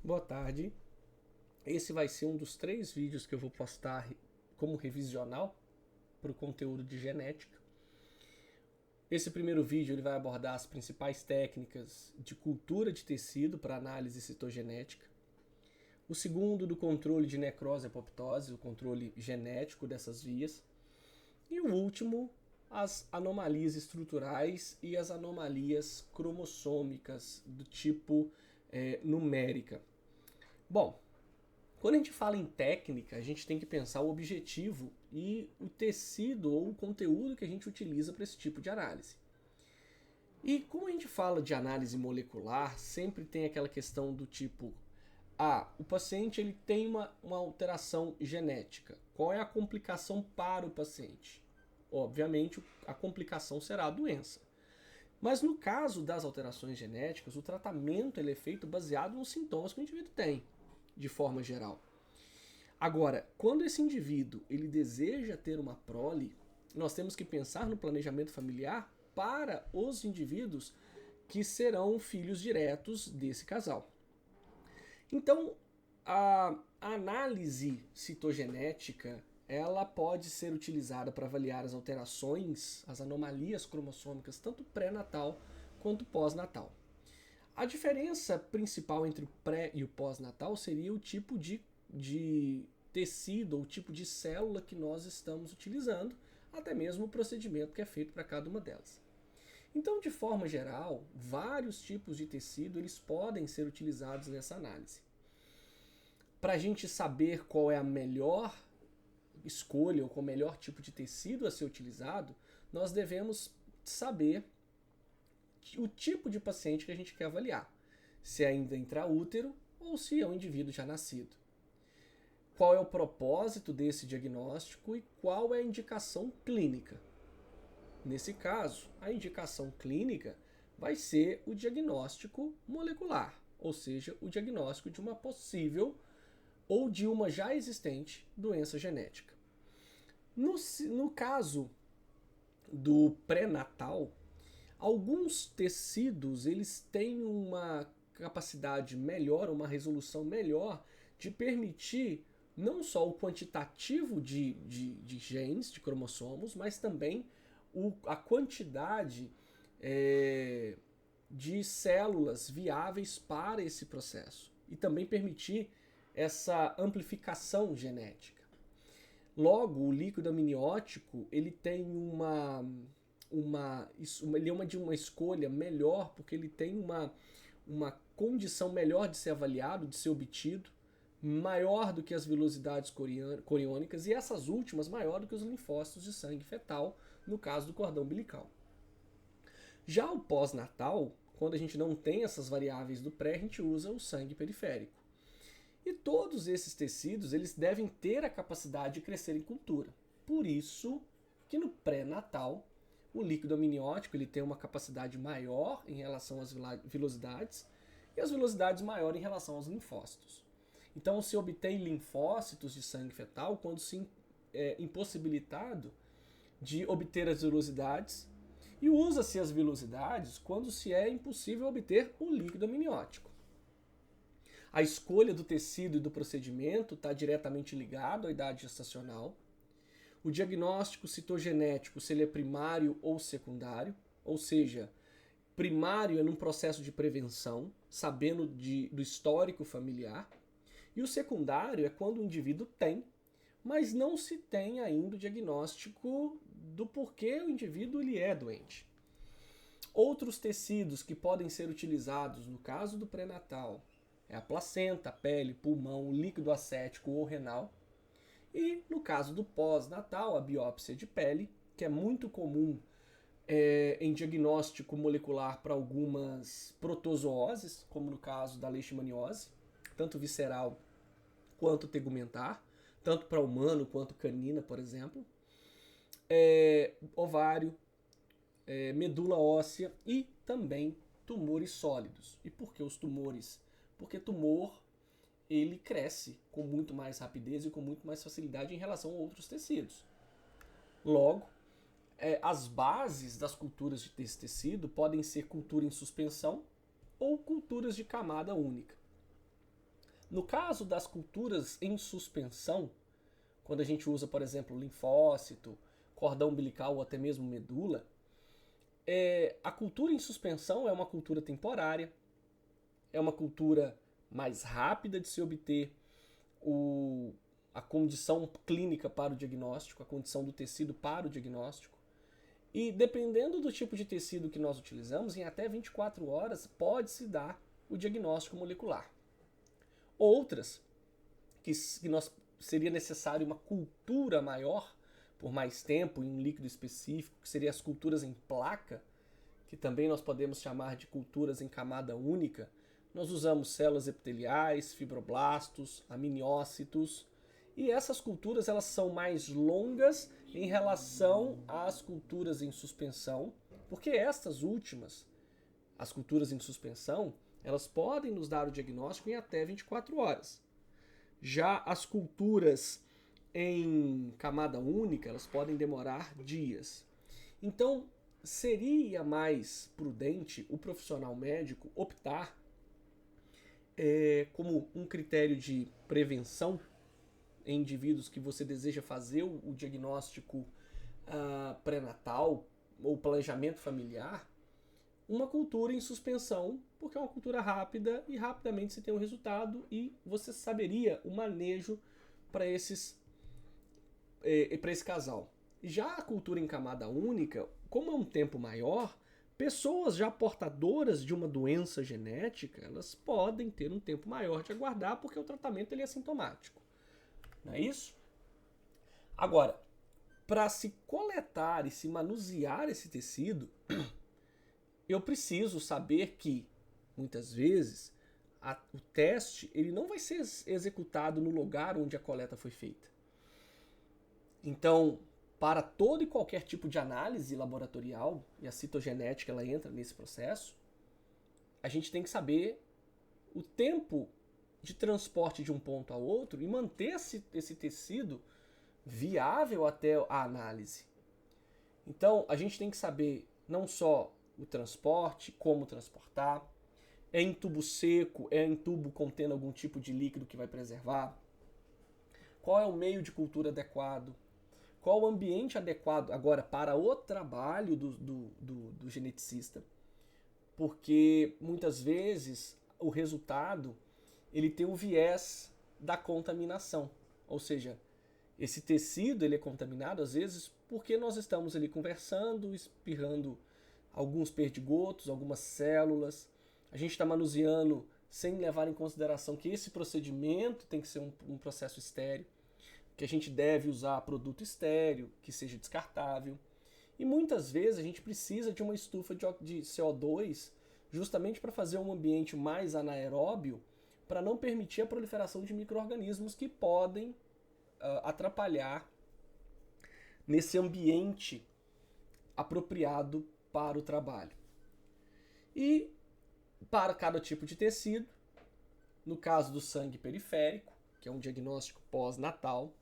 Boa tarde. Esse vai ser um dos 3 vídeos que eu vou postar como revisional para o conteúdo de genética. Esse primeiro vídeo ele vai abordar as principais técnicas de cultura de tecido para análise citogenética. O segundo, do controle de necrose e apoptose, o controle genético dessas vias. E o último, as anomalias estruturais e as anomalias cromossômicas do tipo numérica. Bom, quando a gente fala em técnica, a gente tem que pensar o objetivo e o tecido ou o conteúdo que a gente utiliza para esse tipo de análise. E como a gente fala de análise molecular, sempre tem aquela questão do tipo: o paciente ele tem uma alteração genética. Qual é a complicação para o paciente? Obviamente, a complicação será a doença. Mas no caso das alterações genéticas, o tratamento ele é feito baseado nos sintomas que o indivíduo tem, de forma geral. Agora, quando esse indivíduo ele deseja ter uma prole, nós temos que pensar no planejamento familiar para os indivíduos que serão filhos diretos desse casal. Então, a análise citogenética ela pode ser utilizada para avaliar as alterações, as anomalias cromossômicas, tanto pré-natal quanto pós-natal. A diferença principal entre o pré e o pós-natal seria o tipo de tecido ou tipo de célula que nós estamos utilizando, até mesmo o procedimento que é feito para cada uma delas. Então, de forma geral, vários tipos de tecido eles podem ser utilizados nessa análise. Para a gente saber qual é a melhor escolha ou qual é o melhor tipo de tecido a ser utilizado, nós devemos saber o tipo de paciente que a gente quer avaliar. Se é ainda intraútero ou se é um indivíduo já nascido. Qual é o propósito desse diagnóstico e qual é a indicação clínica. Nesse caso, a indicação clínica vai ser o diagnóstico molecular, ou seja, o diagnóstico de uma possível ou de uma já existente doença genética. No caso do pré-natal, alguns tecidos eles têm uma capacidade melhor, uma resolução melhor de permitir não só o quantitativo de genes, de cromossomos, mas também a quantidade de células viáveis para esse processo e também permitir essa amplificação genética. Logo, o líquido amniótico ele tem ele é de uma escolha melhor porque ele tem uma condição melhor de ser avaliado, de ser obtido, maior do que as velocidades coriônicas e essas últimas maior do que os linfócitos de sangue fetal, no caso do cordão umbilical. Já o pós-natal, quando a gente não tem essas variáveis do pré, a gente usa o sangue periférico. E todos esses tecidos eles devem ter a capacidade de crescer em cultura. Por isso que no pré-natal o líquido amniótico ele tem uma capacidade maior em relação às velocidades e as velocidades maior em relação aos linfócitos. Então se obtém linfócitos de sangue fetal quando se é impossibilitado de obter as velocidades e usa-se as velocidades quando se é impossível obter o líquido amniótico. A escolha do tecido e do procedimento está diretamente ligado à idade gestacional. O diagnóstico citogenético, se ele é primário ou secundário, ou seja, primário é num processo de prevenção, sabendo do histórico familiar, e o secundário é quando o indivíduo tem, mas não se tem ainda o diagnóstico do porquê o indivíduo ele é doente. Outros tecidos que podem ser utilizados no caso do pré-natal é a placenta, a pele, pulmão, líquido acético ou renal. E no caso do pós-natal, a biópsia de pele, que é muito comum em diagnóstico molecular para algumas protozooses, como no caso da leishmaniose, tanto visceral quanto tegumentar, tanto para humano quanto canina, por exemplo. Ovário, medula óssea e também tumores sólidos. E por que os tumores? Porque tumor ele cresce com muito mais rapidez e com muito mais facilidade em relação a outros tecidos. Logo, as bases das culturas desse tecido podem ser cultura em suspensão ou culturas de camada única. No caso das culturas em suspensão, quando a gente usa, por exemplo, linfócito, cordão umbilical ou até mesmo medula, a cultura em suspensão é uma cultura temporária, é uma cultura mais rápida de se obter a condição clínica para o diagnóstico, a condição do tecido para o diagnóstico. E dependendo do tipo de tecido que nós utilizamos, em até 24 horas pode-se dar o diagnóstico molecular. Outras, que seria necessário uma cultura maior, por mais tempo, em um líquido específico, que seriam as culturas em placa, que também nós podemos chamar de culturas em camada única. Nós usamos células epiteliais, fibroblastos, amniócitos, e essas culturas elas são mais longas em relação às culturas em suspensão, porque estas últimas, as culturas em suspensão, elas podem nos dar o diagnóstico em até 24 horas. Já as culturas em camada única, elas podem demorar dias. Então, seria mais prudente o profissional médico optar como um critério de prevenção em indivíduos que você deseja fazer o diagnóstico pré-natal ou planejamento familiar, uma cultura em suspensão, porque é uma cultura rápida e rapidamente você tem um resultado e você saberia o manejo para esse casal. Já a cultura em camada única, como é um tempo maior, pessoas já portadoras de uma doença genética, elas podem ter um tempo maior de aguardar porque o tratamento ele é sintomático. Não é isso? Agora, para se coletar e se manusear esse tecido, eu preciso saber que, muitas vezes, o teste ele não vai ser executado no lugar onde a coleta foi feita. Então, para todo e qualquer tipo de análise laboratorial, e a citogenética ela entra nesse processo, a gente tem que saber o tempo de transporte de um ponto a outro e manter esse tecido viável até a análise. Então, a gente tem que saber não só o transporte, como transportar, é em tubo seco, é em tubo contendo algum tipo de líquido que vai preservar, qual é o meio de cultura adequado, qual o ambiente adequado agora para o trabalho do geneticista, porque muitas vezes o resultado ele tem o viés da contaminação, ou seja, esse tecido ele é contaminado às vezes porque nós estamos ali conversando, espirrando alguns perdigotos, algumas células, a gente está manuseando sem levar em consideração que esse procedimento tem que ser um processo estéril, que a gente deve usar produto estéril, que seja descartável. E muitas vezes a gente precisa de uma estufa de CO2 justamente para fazer um ambiente mais anaeróbio, para não permitir a proliferação de micro-organismos que podem atrapalhar nesse ambiente apropriado para o trabalho. E para cada tipo de tecido, no caso do sangue periférico, que é um diagnóstico pós-natal,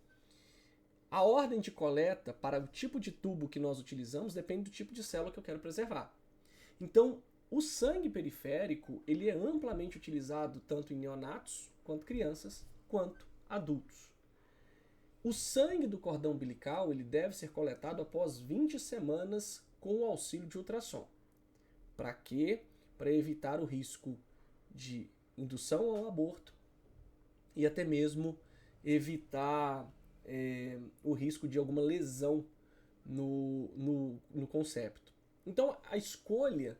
a ordem de coleta para o tipo de tubo que nós utilizamos depende do tipo de célula que eu quero preservar. Então, o sangue periférico ele é amplamente utilizado tanto em neonatos, quanto crianças, quanto adultos. O sangue do cordão umbilical ele deve ser coletado após 20 semanas com o auxílio de ultrassom. Para quê? Para evitar o risco de indução ao aborto e até mesmo evitar o risco de alguma lesão no concepto. Então, a escolha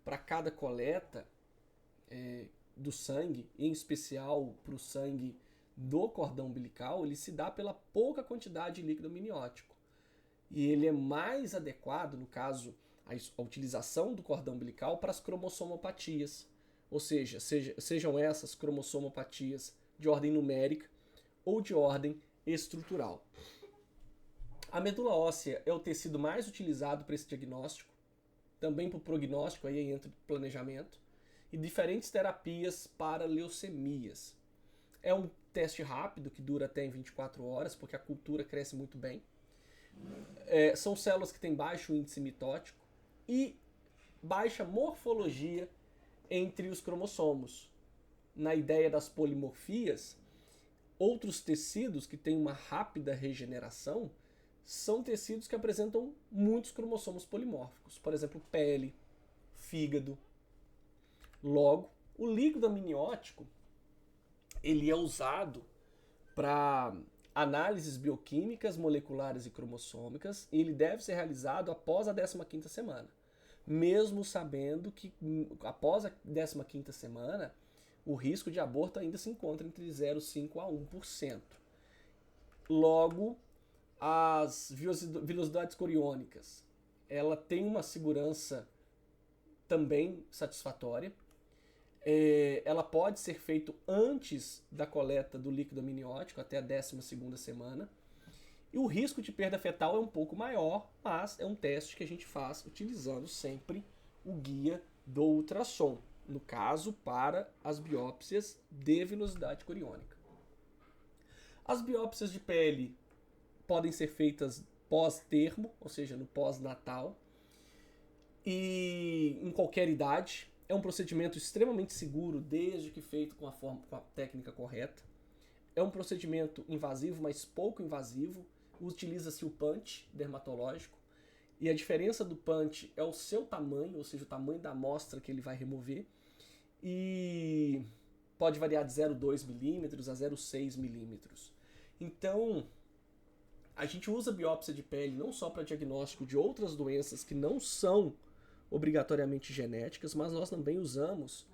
para cada coleta do sangue, em especial para o sangue do cordão umbilical, ele se dá pela pouca quantidade de líquido amniótico. E ele é mais adequado, no caso, a utilização do cordão umbilical para as cromossomopatias. Ou seja, sejam essas cromossomopatias de ordem numérica ou de ordem estrutural. A medula óssea é o tecido mais utilizado para esse diagnóstico, também para o prognóstico, aí entra o planejamento, e diferentes terapias para leucemias. É um teste rápido que dura até em 24 horas, porque a cultura cresce muito bem. São células que têm baixo índice mitótico e baixa morfologia entre os cromossomos. na ideia das polimorfias, outros tecidos que têm uma rápida regeneração são tecidos que apresentam muitos cromossomos polimórficos. Por exemplo, pele, fígado. Logo, o líquido amniótico ele é usado para análises bioquímicas, moleculares e cromossômicas, e ele deve ser realizado após a 15ª semana. Mesmo sabendo que após a 15ª semana, o risco de aborto ainda se encontra entre 0,5% a 1%. Logo, as vilosidades coriônicas, ela tem uma segurança também satisfatória. Ela pode ser feita antes da coleta do líquido amniótico, até a 12ª semana. E o risco de perda fetal é um pouco maior, mas é um teste que a gente faz utilizando sempre o guia do ultrassom, no caso, para as biópsias de vilosidade coriônica. As biópsias de pele podem ser feitas pós-termo, ou seja, no pós-natal, e em qualquer idade. É um procedimento extremamente seguro, desde que feito com a técnica correta. É um procedimento invasivo, mas pouco invasivo. Utiliza-se o punch dermatológico. E a diferença do punch é o seu tamanho, ou seja, o tamanho da amostra que ele vai remover. E pode variar de 0,2 milímetros a 0,6 milímetros. Então, a gente usa a biópsia de pele não só para diagnóstico de outras doenças que não são obrigatoriamente genéticas, mas nós também usamos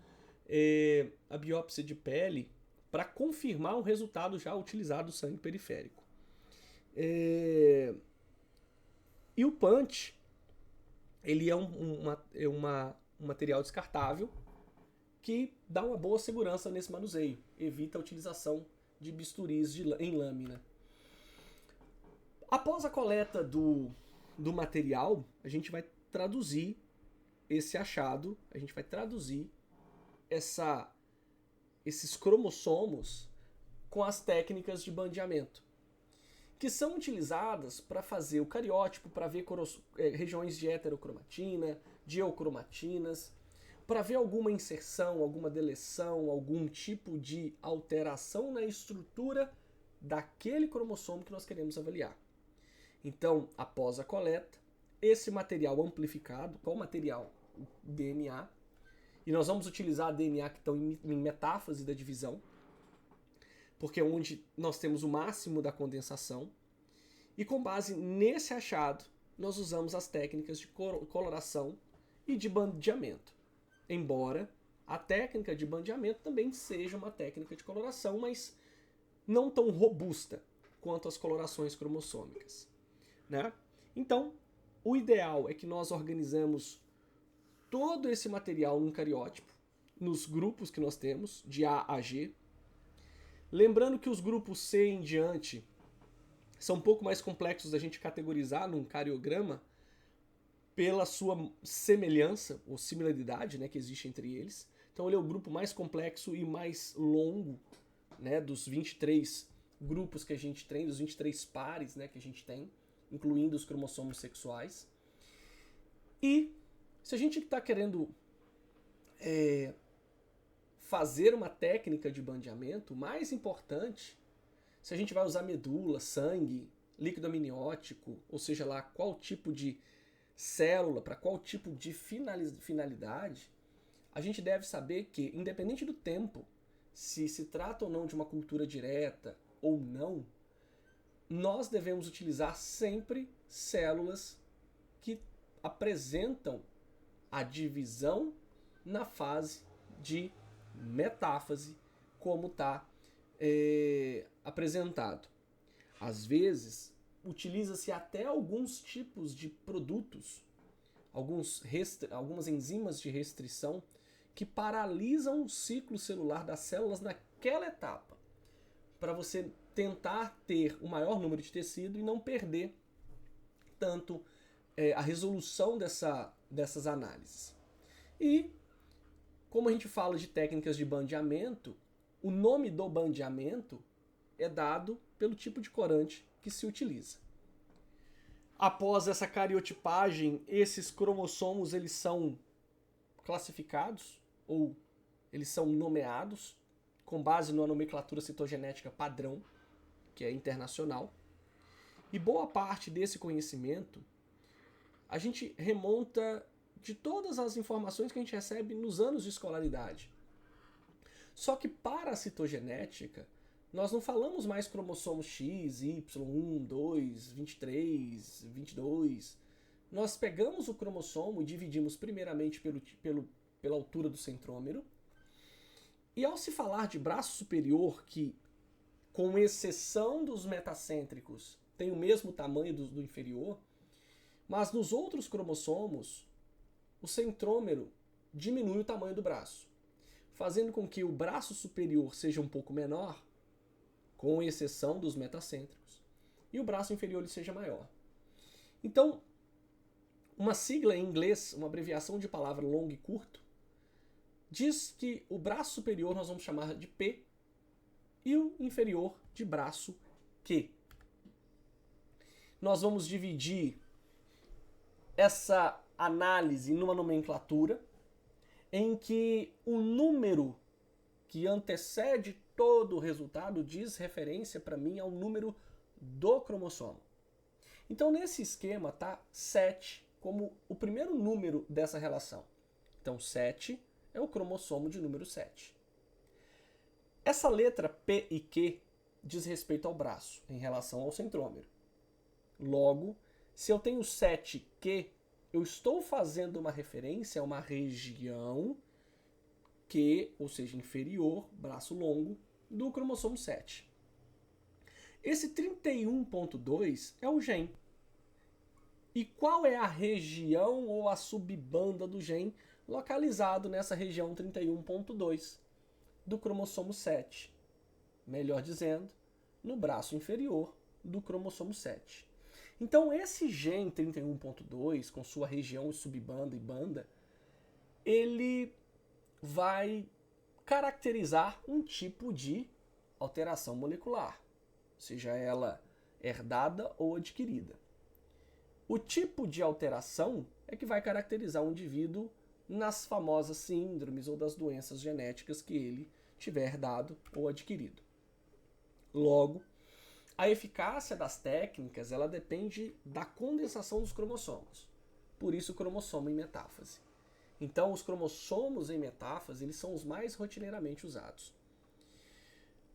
a biópsia de pele para confirmar o resultado já utilizado do sangue periférico. E o punch, ele é um material descartável que dá uma boa segurança nesse manuseio, evita a utilização de bisturis em lâmina. Após a coleta do material, a gente vai traduzir esse achado, a gente vai traduzir esses cromossomos com as técnicas de bandeamento, que são utilizadas para fazer o cariótipo, para ver regiões de heterocromatina, de eucromatinas, para ver alguma inserção, alguma deleção, algum tipo de alteração na estrutura daquele cromossomo que nós queremos avaliar. Então, após a coleta, esse material amplificado, qual material? O DNA. E nós vamos utilizar DNA que estão em metáfase da divisão, porque é onde nós temos o máximo da condensação. E com base nesse achado, nós usamos as técnicas de coloração e de bandeamento. Embora a técnica de bandeamento também seja uma técnica de coloração, mas não tão robusta quanto as colorações cromossômicas, né? Então, o ideal é que nós organizamos todo esse material num cariótipo, nos grupos que nós temos, de A a G. Lembrando que os grupos C em diante são um pouco mais complexos da gente categorizar num cariograma pela sua semelhança ou similaridade, né, que existe entre eles. Então ele é o grupo mais complexo e mais longo, né, dos 23 grupos que a gente tem, dos 23 pares, né, que a gente tem, incluindo os cromossomos sexuais. E se a gente está querendo fazer uma técnica de bandeamento, mais importante, se a gente vai usar medula, sangue, líquido amniótico, ou seja lá, qual tipo de célula, para qual tipo de finalidade, a gente deve saber que, independente do tempo, se trata ou não de uma cultura direta ou não, nós devemos utilizar sempre células que apresentam a divisão na fase de metáfase, como está apresentado. Às vezes, utiliza-se até alguns tipos de produtos, algumas enzimas de restrição que paralisam o ciclo celular das células naquela etapa, para você tentar ter o maior número de tecido e não perder tanto a resolução dessas análises. E, como a gente fala de técnicas de bandeamento, o nome do bandeamento é dado pelo tipo de corante que se utiliza. Após essa cariotipagem, esses cromossomos eles são classificados ou eles são nomeados com base numa nomenclatura citogenética padrão, que é internacional. E boa parte desse conhecimento a gente remonta de todas as informações que a gente recebe nos anos de escolaridade. Só que para a citogenética, nós não falamos mais cromossomos X, Y, 1, 2, 23, 22. Nós pegamos o cromossomo e dividimos primeiramente pela altura do centrômero. E ao se falar de braço superior, que com exceção dos metacêntricos tem o mesmo tamanho do inferior, mas nos outros cromossomos o centrômero diminui o tamanho do braço, fazendo com que o braço superior seja um pouco menor, com exceção dos metacêntricos, e o braço inferior ele seja maior. Então, uma sigla em inglês, uma abreviação de palavra longo e curto, diz que o braço superior nós vamos chamar de P e o inferior de braço Q. Nós vamos dividir essa análise numa nomenclatura em que o número que antecede todo o resultado diz referência para mim ao número do cromossomo. Então nesse esquema tá 7 como o primeiro número dessa relação. Então 7 é o cromossomo de número 7. Essa letra P e Q diz respeito ao braço em relação ao centrômero. Logo, se eu tenho 7Q, eu estou fazendo uma referência a uma região Q, ou seja, inferior, braço longo, do cromossomo 7. Esse 31.2 é o gen. E qual é a região ou a subbanda do gen localizado nessa região 31.2 do cromossomo 7? Melhor dizendo, no braço inferior do cromossomo 7. Então esse gen 31.2, com sua região subbanda e banda, ele vai caracterizar um tipo de alteração molecular, seja ela herdada ou adquirida. O tipo de alteração é que vai caracterizar um indivíduo nas famosas síndromes ou das doenças genéticas que ele tiver herdado ou adquirido. Logo, a eficácia das técnicas ela depende da condensação dos cromossomos. Por isso o cromossomo em metáfase. Então os cromossomos em metáfase eles são os mais rotineiramente usados.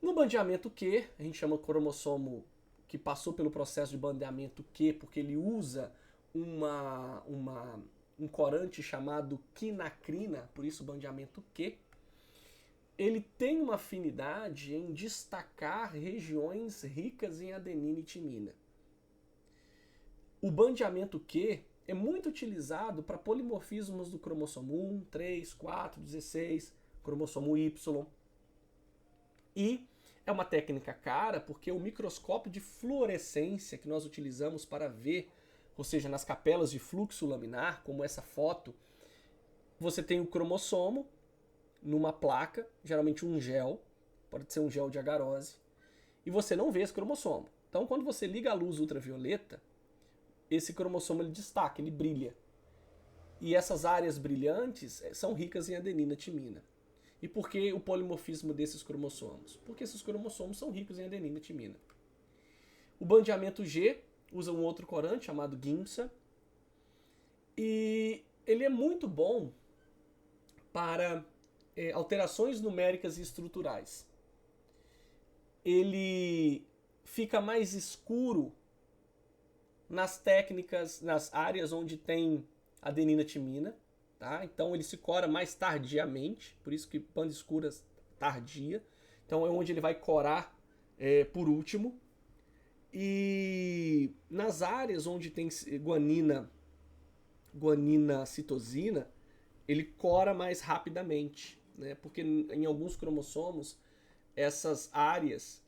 No bandeamento Q, a gente chama o cromossomo que passou pelo processo de bandeamento Q porque ele usa um corante chamado quinacrina, por isso bandeamento Q. Ele tem uma afinidade em destacar regiões ricas em adenina e timina. O bandeamento Q é muito utilizado para polimorfismos do cromossomo 1, 3, 4, 16, cromossomo Y. E é uma técnica cara porque o microscópio de fluorescência que nós utilizamos para ver, ou seja, nas capelas de fluxo laminar, como essa foto, você tem o cromossomo numa placa, geralmente um gel, pode ser um gel de agarose, e você não vê esse cromossomo. Então, quando você liga a luz ultravioleta, esse cromossomo ele destaca, ele brilha. E essas áreas brilhantes são ricas em adenina e timina. E por que o polimorfismo desses cromossomos? Porque esses cromossomos são ricos em adenina e timina. O bandeamento G usa um outro corante chamado GIMSA, e ele é muito bom para alterações numéricas e estruturais. Ele fica mais escuro nas técnicas, nas áreas onde tem adenina timina, tá? Então ele se cora mais tardiamente, por isso que banda escura tardia. Então é onde ele vai corar por último. E nas áreas onde tem guanina, citosina, ele cora mais rapidamente, né? Porque em alguns cromossomos essas áreas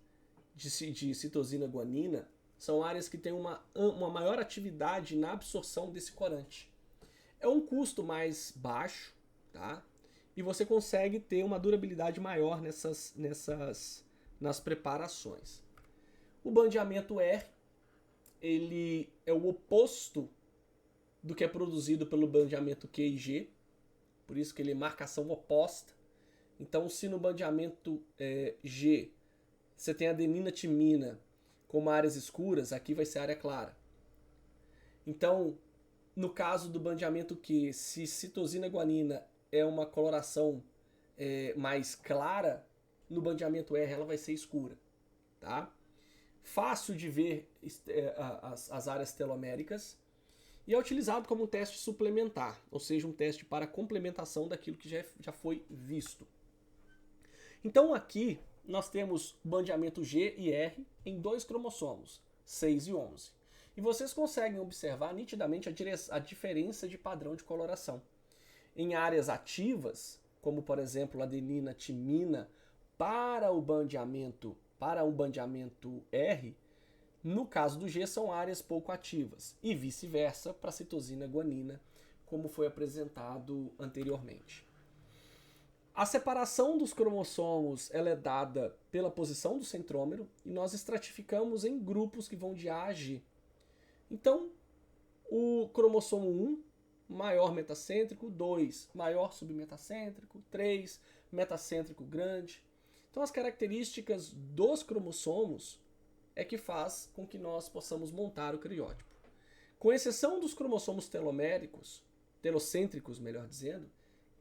de citosina guanina são áreas que têm uma maior atividade na absorção desse corante. É um custo mais baixo, tá? E você consegue ter uma durabilidade maior nas preparações. O bandeamento R, ele é o oposto do que é produzido pelo bandeamento Q e G, por isso que ele é marcação oposta. Então, se no bandeamento G você tem adenina timina como áreas escuras, aqui vai ser área clara. Então, no caso do bandeamento Q, se citosina guanina é uma coloração mais clara, no bandeamento R ela vai ser escura. Tá? Fácil de ver as áreas teloméricas e é utilizado como um teste suplementar, ou seja, um teste para complementação daquilo que já foi visto. Então aqui nós temos bandeamento G e R em 2 cromossomos, 6 e 11. E vocês conseguem observar nitidamente a diferença de padrão de coloração. Em áreas ativas, como por exemplo adenina, timina, para o bandeamento R, no caso do G são áreas pouco ativas, e vice-versa para a citosina guanina, como foi apresentado anteriormente. A separação dos cromossomos ela é dada pela posição do centrômero e nós estratificamos em grupos que vão de A a G. Então, o cromossomo 1, maior metacêntrico, 2, maior submetacêntrico, 3, metacêntrico grande. Então, as características dos cromossomos é que faz com que nós possamos montar o cariótipo. Com exceção dos cromossomos telocêntricos, melhor dizendo,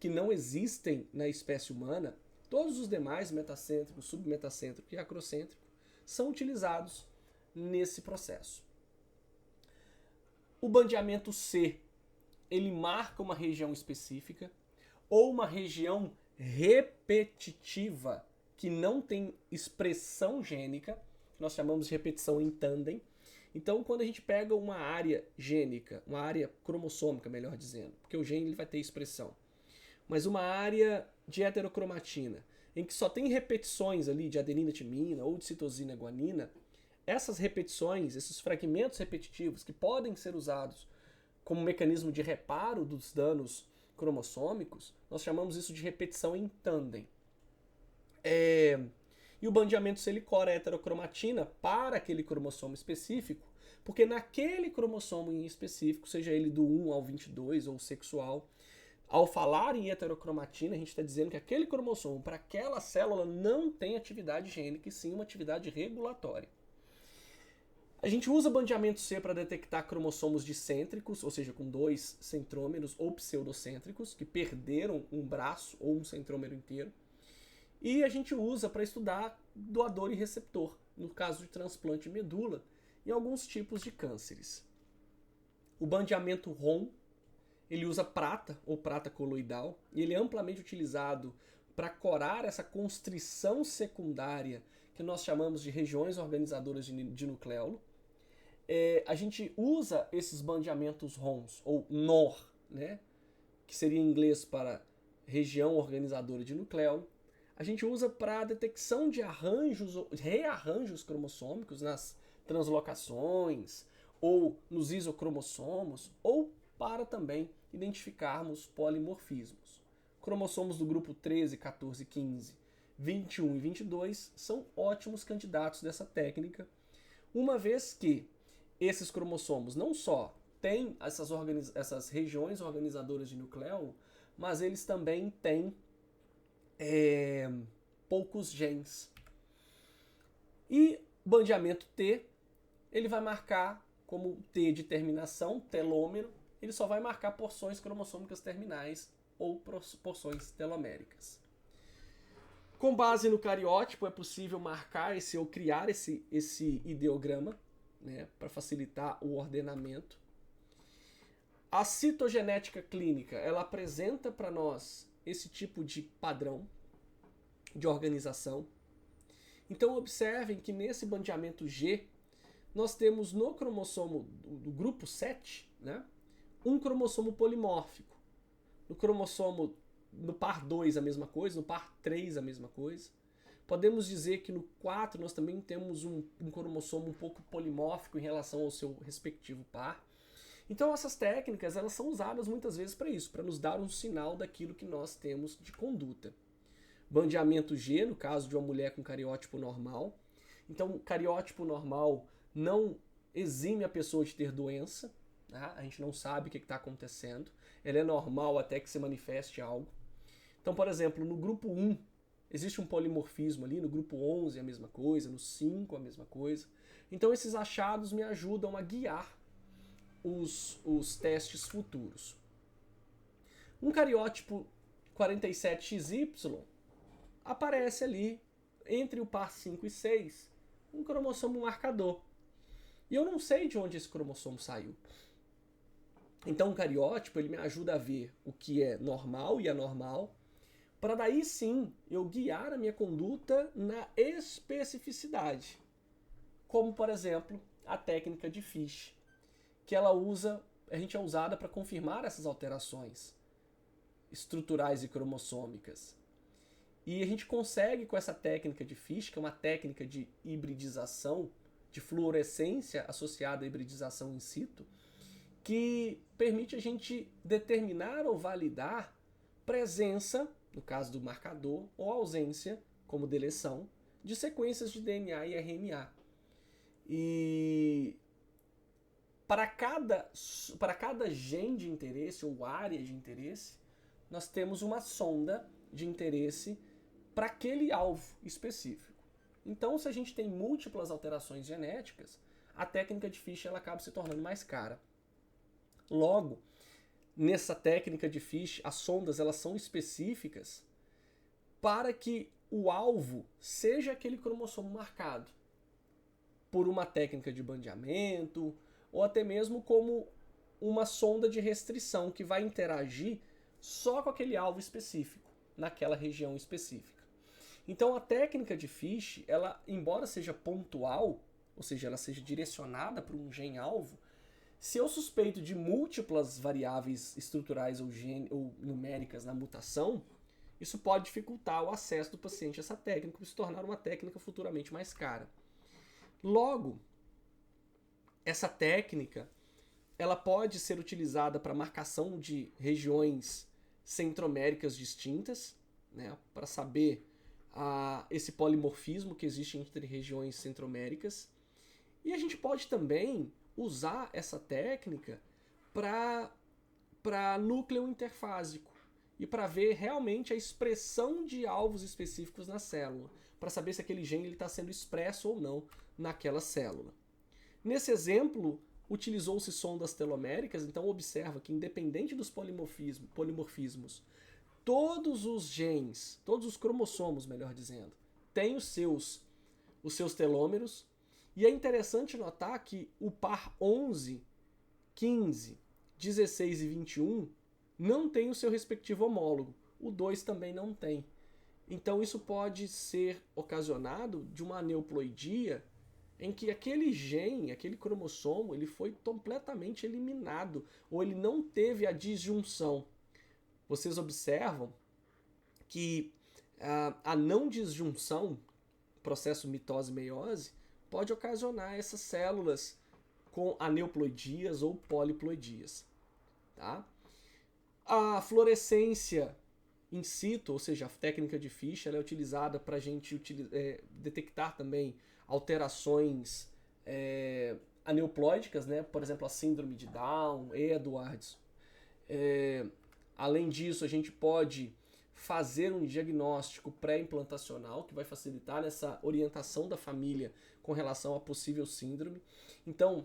que não existem na espécie humana, todos os demais, metacêntrico, submetacêntrico e acrocêntrico, são utilizados nesse processo. O bandeamento C, ele marca uma região específica ou uma região repetitiva que não tem expressão gênica, nós chamamos de repetição em tandem. Então, quando a gente pega uma área gênica, uma área cromossômica, melhor dizendo, porque o gene ele vai ter expressão, mas uma área de heterocromatina, em que só tem repetições ali de adenina timina ou de citosina guanina, essas repetições, esses fragmentos repetitivos que podem ser usados como mecanismo de reparo dos danos cromossômicos, nós chamamos isso de repetição em tandem. E o bandeamento C ele cora a heterocromatina para aquele cromossomo específico, porque naquele cromossomo em específico, seja ele do 1 ao 22 ou sexual, ao falar em heterocromatina, a gente está dizendo que aquele cromossomo, para aquela célula, não tem atividade gênica, e sim uma atividade regulatória. A gente usa bandeamento C para detectar cromossomos dicêntricos, ou seja, com 2 centrômeros ou pseudocêntricos, que perderam um braço ou um centrômero inteiro. E a gente usa para estudar doador e receptor, no caso de transplante de medula, e alguns tipos de cânceres. O bandeamento ROM, ele usa prata ou prata coloidal, e ele é amplamente utilizado para corar essa constrição secundária que nós chamamos de regiões organizadoras de nucleolo. A gente usa esses bandeamentos ROMs, ou NOR, né, que seria em inglês para região organizadora de nucleolo. A gente usa para detecção de rearranjos cromossômicos nas translocações, ou nos isocromossomos, ou para também identificarmos polimorfismos. Cromossomos do grupo 13, 14, 15, 21 e 22 são ótimos candidatos dessa técnica, uma vez que esses cromossomos não só têm essas regiões organizadoras de nucleolo, mas eles também têm poucos genes. E bandeamento T, ele vai marcar como T de terminação, telômero, ele só vai marcar porções cromossômicas terminais ou porções teloméricas. Com base no cariótipo é possível marcar ou criar esse ideograma, né, para facilitar o ordenamento. A citogenética clínica, ela apresenta para nós esse tipo de padrão de organização. Então observem que nesse bandeamento G, nós temos no cromossomo do grupo 7, né, um cromossomo polimórfico. No par 2 a mesma coisa, no par 3 a mesma coisa. Podemos dizer que no 4 nós também temos um cromossomo um pouco polimórfico em relação ao seu respectivo par. Então essas técnicas elas são usadas muitas vezes para isso, para nos dar um sinal daquilo que nós temos de conduta. Bandeamento G, no caso de uma mulher com cariótipo normal. Então, cariótipo normal não exime a pessoa de ter doença, tá? A gente não sabe o que está acontecendo. Ela é normal até que se manifeste algo. Então, por exemplo, no grupo 1, existe um polimorfismo ali, no grupo 11 a mesma coisa, no 5 a mesma coisa. Então esses achados me ajudam a guiar os testes futuros. Um cariótipo 47XY aparece ali entre o par 5 e 6 um cromossomo marcador. E eu não sei de onde esse cromossomo saiu. Então o cariótipo ele me ajuda a ver o que é normal e anormal, para daí sim eu guiar a minha conduta na especificidade. Como, por exemplo, a técnica de Fish, que a gente é usada para confirmar essas alterações estruturais e cromossômicas. E a gente consegue com essa técnica de Fish, que é uma técnica de hibridização, de fluorescência associada à hibridização in situ, que permite a gente determinar ou validar presença, no caso do marcador, ou ausência, como deleção, de sequências de DNA e RNA. E para cada gene de interesse ou área de interesse, nós temos uma sonda de interesse para aquele alvo específico. Então, se a gente tem múltiplas alterações genéticas, a técnica de Fish ela acaba se tornando mais cara. Logo, nessa técnica de Fish, as sondas elas são específicas para que o alvo seja aquele cromossomo marcado por uma técnica de bandeamento ou até mesmo como uma sonda de restrição que vai interagir só com aquele alvo específico, naquela região específica. Então a técnica de Fish, ela, embora seja pontual, ou seja, ela seja direcionada para um gene-alvo, se eu suspeito de múltiplas variáveis estruturais ou numéricas na mutação, isso pode dificultar o acesso do paciente a essa técnica e se tornar uma técnica futuramente mais cara. Logo, essa técnica ela pode ser utilizada para marcação de regiões centroméricas distintas, né, para saber esse polimorfismo que existe entre regiões centroméricas. E a gente pode também usar essa técnica para núcleo interfásico e para ver realmente a expressão de alvos específicos na célula, para saber se aquele gene está sendo expresso ou não naquela célula. Nesse exemplo, utilizou-se sondas teloméricas, então observa que independente dos polimorfismos, todos os genes, todos os cromossomos, melhor dizendo, têm os seus telômeros, e é interessante notar que o par 11, 15, 16 e 21 não tem o seu respectivo homólogo, o 2 também não tem. Então isso pode ser ocasionado de uma aneuploidia em que aquele gene, aquele cromossomo, ele foi completamente eliminado, ou ele não teve a disjunção. Vocês observam que a não disjunção, processo mitose-meiose, pode ocasionar essas células com aneuploidias ou poliploidias. Tá? A fluorescência in situ, ou seja, a técnica de Fish, ela é utilizada para a gente detectar também alterações aneuploídicas, né? Por exemplo, a síndrome de Down, Edwards. Além disso, a gente pode fazer um diagnóstico pré-implantacional que vai facilitar essa orientação da família com relação à possível síndrome. Então,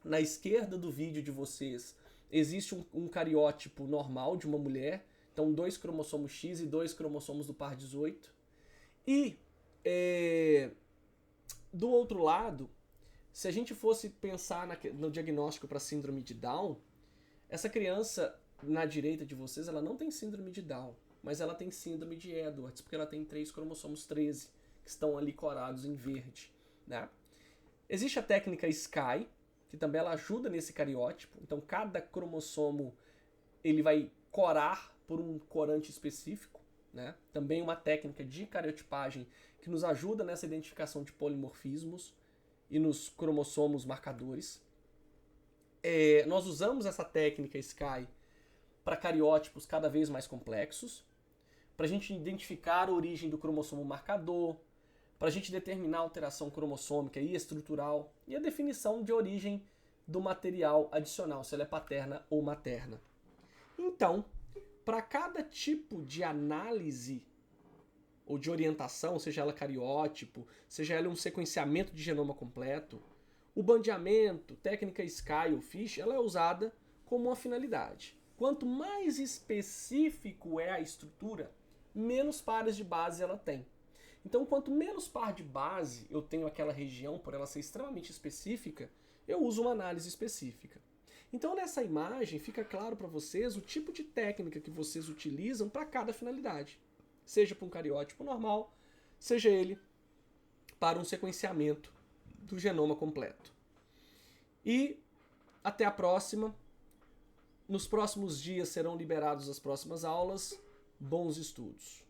na esquerda do vídeo de vocês, existe um cariótipo normal de uma mulher, então 2 cromossomos X e 2 cromossomos do par 18. E do outro lado, se a gente fosse pensar no diagnóstico para síndrome de Down, essa criança na direita de vocês, ela não tem síndrome de Down, mas ela tem síndrome de Edwards, porque ela tem 3 cromossomos 13, que estão ali corados em verde. Né? Existe a técnica Sky, que também ela ajuda nesse cariótipo. Então, cada cromossomo ele vai corar por um corante específico. Né? Também uma técnica de cariotipagem que nos ajuda nessa identificação de polimorfismos e nos cromossomos marcadores. Nós usamos essa técnica Sky para cariótipos cada vez mais complexos, para a gente identificar a origem do cromossomo marcador, para a gente determinar a alteração cromossômica e estrutural e a definição de origem do material adicional, se ela é paterna ou materna. Então, para cada tipo de análise ou de orientação, seja ela cariótipo, seja ela um sequenciamento de genoma completo, o bandeamento, técnica Sky ou FISH, ela é usada como uma finalidade. Quanto mais específico é a estrutura, menos pares de base ela tem. Então, quanto menos par de base eu tenho aquela região, por ela ser extremamente específica, eu uso uma análise específica. Então, nessa imagem, fica claro para vocês o tipo de técnica que vocês utilizam para cada finalidade. Seja para um cariótipo normal, seja ele para um sequenciamento do genoma completo. E até a próxima. Nos próximos dias serão liberadas as próximas aulas. Bons estudos!